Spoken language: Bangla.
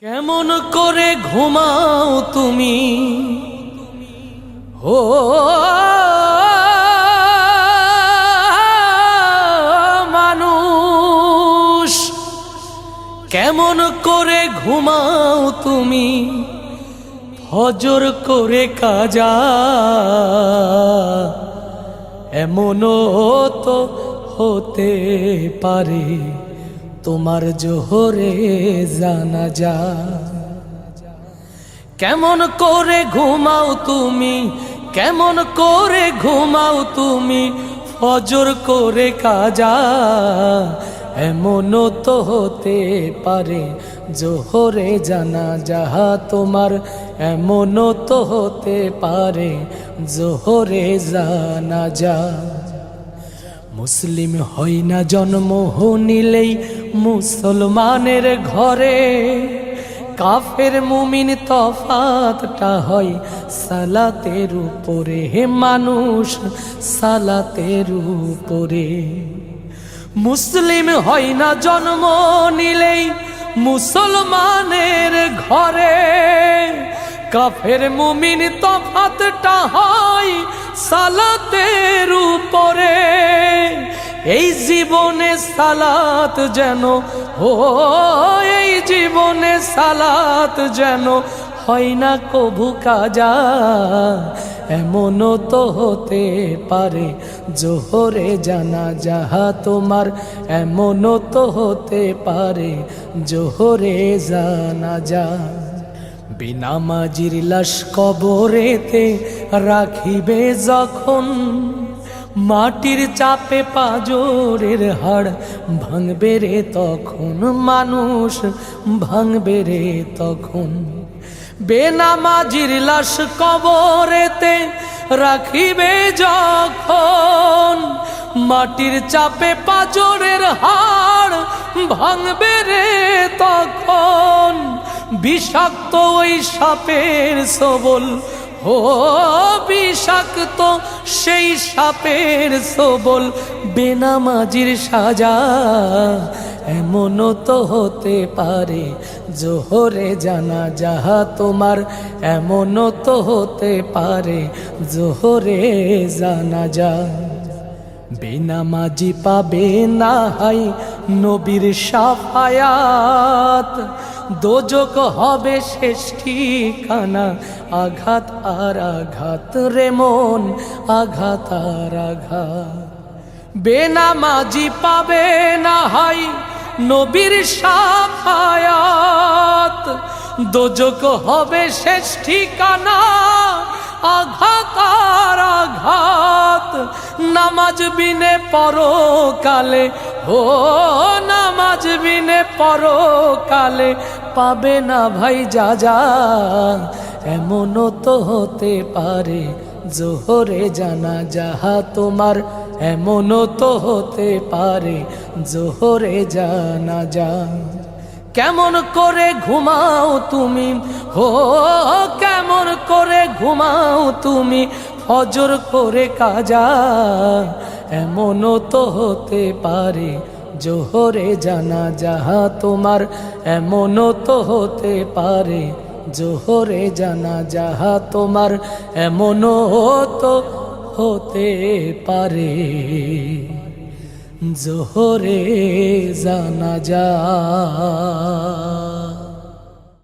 কেমন করে ঘুমাও তুমি ও মানুষ, কেমন করে ঘুমাও তুমি ফজর করে কাজা, এমনও তো হতে পারে তোমার জোহরে জানাজা। কেমন করে ঘুমাও তুমি, কেমন করে ঘুমাও তুমি ফজর করে কাজা, এমনও তো হতে পারে জোহরে জানাজা তোমার, এমনও তো হতে পারে জোহরে জানাজা। মুসলিম হয় না জন্ম নিলেই মুসলমানের ঘরে, কাফের মুমিন তফাতটা হয় সালাতের উপরে, হে মানুষ সালাতের উপরে। মুসলিম হয় না জন্ম নিলেই মুসলমানের ঘরে, কাফের মুমিন তফাতটা হয় সালাতের উপরে। এই জীবনে সালাত যেন এই জীবনে সালাত যেন হয় না কভু কাজা, এমনও তো হতে পারে জোহরে জানাজা তোমার, এমনও তো হতে পারে জোহরে জানাজা। বেনামাজির লাশ কবরেতে রাখিবে যখন, মাটির চাপে পাঁজরের হাড় ভাঙবে রে তখন, মানুষ ভাঙবে রে তখন। বেনামাজির লাশ কবরেতে রাখিবে যখন, মাটির চাপে পাঁজরের হাড় ভাঙবে রে তখন। বিষাক্ত ওই সাপের সবল বিষাক্ত সেই সাপের সবল বেনামাজির সাজা, এমনও তো হতে পারে জোহরে জানাজা তোমার, এমনও তো হতে পারে জোহরে জানাজা। বেনামাজি পাবে না হাই নবীর শাফায়াত, দোজক হবে শেষ ঠিকানা, আঘাত আর আঘাত রে মন, আঘাত আর আঘাত। বেনামাজি পাবে না হাই নবীর শাফায়াত, দোজক হবে শেষ ঠিকানা, আঘাত আর আঘাত। নামাজ বিনে পরকালে নামাজ বিনে পরকালে পাবে না ভাই যা যা, এমনও তো হতে পারে জোহরে জানাজা তোমার, এমনও তো হতে পারে জোহরে জানাজা। কেমন করে ঘুমাও তুমি কেমন করে ঘুমাও তুমি ফজর করে কাজা, এমনও তো হতে পারে জোহরে জানাজা তোমার, এমনও তো হতে পারে জোহরে জানাজা তোমার, এমনও তো হতে পারে জোহরে জানাজা।